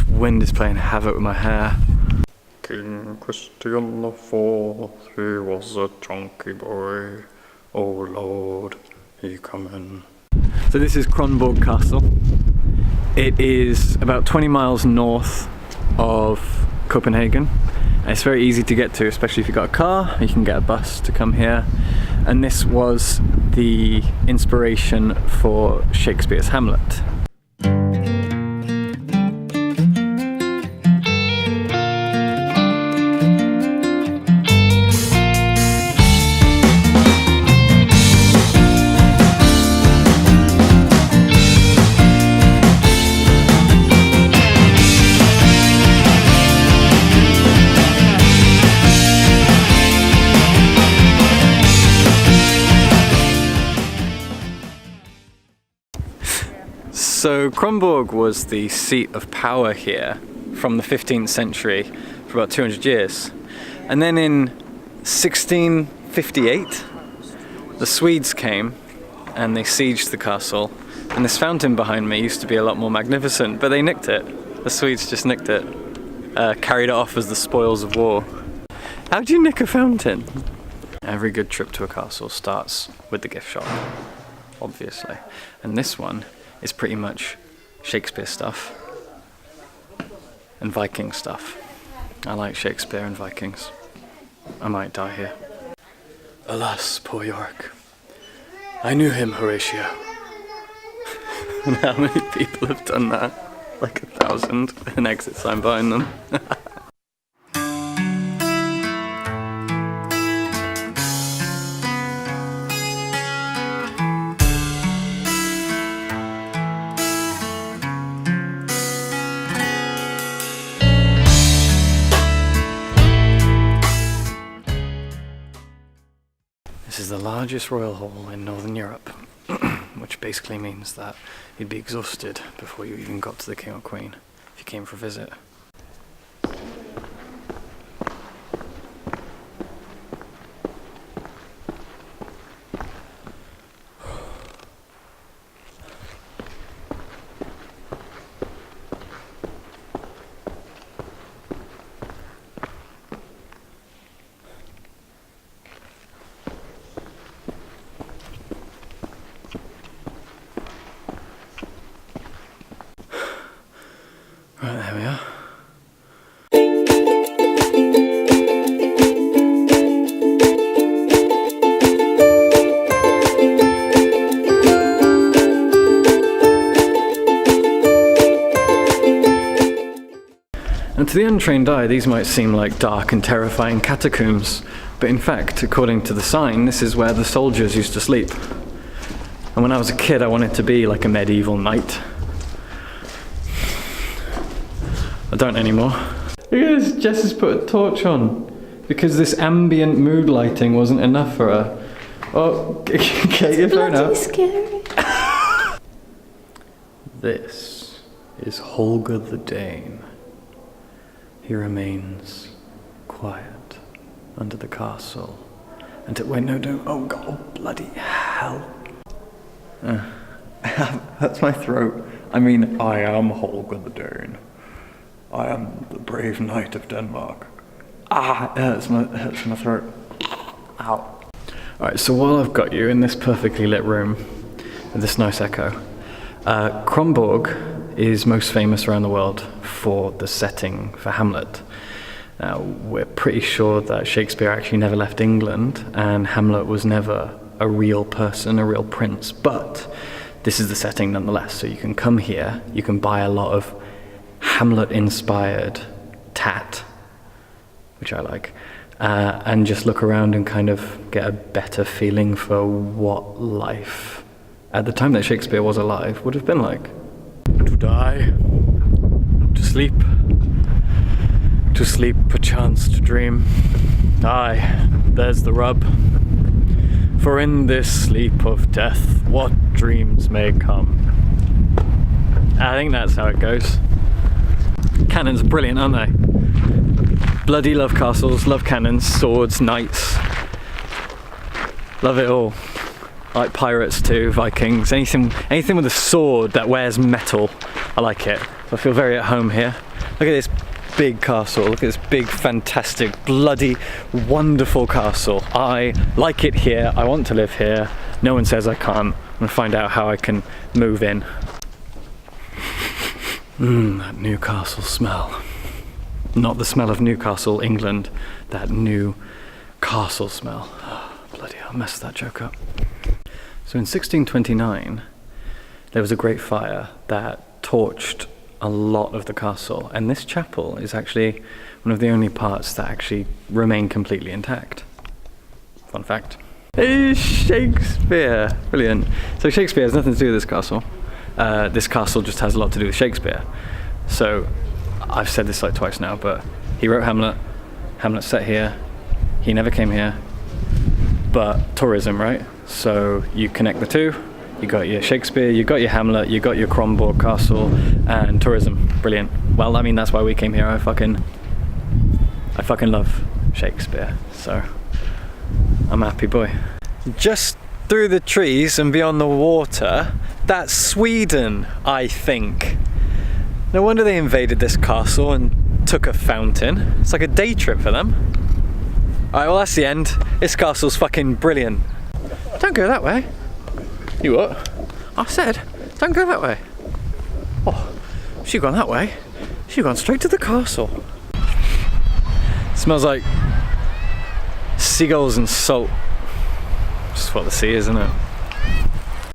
this wind is playing havoc with my hair. King Christian the Fourth, he was a chunky boy. Oh Lord, he come in. So this is Kronborg Castle. It is about 20 miles north of Copenhagen. And it's very easy to get to, especially if you've got a car. You can get a bus to come here. And this was the inspiration for Shakespeare's Hamlet. So Kronborg was the seat of power here from the 15th century for about 200 years. And then in 1658, the Swedes came and they sieged the castle. And this fountain behind me used to be a lot more magnificent, but they nicked it. The Swedes just nicked it, carried it off as the spoils of war. How do you nick a fountain? Every good trip to a castle starts with the gift shop, obviously. And this one is pretty much Shakespeare stuff and Viking stuff. I like Shakespeare and Vikings. I might die here. Alas, poor Yorick. I knew him, Horatio. And how many people have done that? Like 1,000, an exit sign behind them. This is the largest royal hall in Northern Europe, which basically means that you'd be exhausted before you even got to the king or queen if you came for a visit. Right, there we are. And to the untrained eye, these might seem like dark and terrifying catacombs, but in fact, according to the sign, this is where the soldiers used to sleep. And when I was a kid, I wanted to be like a medieval knight. I don't anymore. Look at this, Jess has put a torch on because this ambient mood lighting wasn't enough for her. Oh, get your phone out. It's scary. This is Holger the Dane. He remains quiet under the castle. Wait, no, don't. Oh God, oh, bloody hell. That's my throat. I mean, I am Holger the Dane. I am the brave knight of Denmark. Ah, it hurts my throat. Ow. Alright, so while I've got you in this perfectly lit room with this nice echo, Kronborg is most famous around the world for the setting for Hamlet. Now, we're pretty sure that Shakespeare actually never left England and Hamlet was never a real person, a real prince, but this is the setting nonetheless. So you can come here, you can buy a lot of Hamlet-inspired tat, which I like, and just look around and kind of get a better feeling for what life at the time that Shakespeare was alive would have been like. To die, to sleep perchance to dream. Aye, there's the rub. For in this sleep of death, what dreams may come. I think that's how it goes. Cannons are brilliant, aren't they? Bloody love castles, love cannons, swords, knights. Love it all. I like pirates too, Vikings, anything with a sword that wears metal. I like it. So I feel very at home here. Look at this big castle. Look at this big, fantastic, bloody, wonderful castle. I like it here. I want to live here. No one says I can't. I'm gonna find out how I can move in. That Newcastle smell. Not the smell of Newcastle, England. That new castle smell. Oh, bloody hell, I messed that joke up. So in 1629, there was a great fire that torched a lot of the castle, and this chapel is actually one of the only parts that actually remain completely intact. Fun fact. It's Shakespeare! Brilliant. So Shakespeare has nothing to do with this castle. This castle just has a lot to do with Shakespeare. So, I've said this like twice now, but he wrote Hamlet. Hamlet's set here. He never came here. But tourism, right? So you connect the two. You got your Shakespeare, you got your Hamlet, you got your Kronborg Castle, and tourism. Brilliant. Well, I mean, that's why we came here. I fucking love Shakespeare. So, I'm a happy boy. Just through the trees and beyond the water, that's Sweden, I think. No wonder they invaded this castle and took a fountain. It's like a day trip for them. Alright, well that's the end. This castle's fucking brilliant. Don't go that way. You what? I said, don't go that way. Oh, she's gone that way. She's gone straight to the castle. Smells like seagulls and salt. Just what the sea is, isn't it?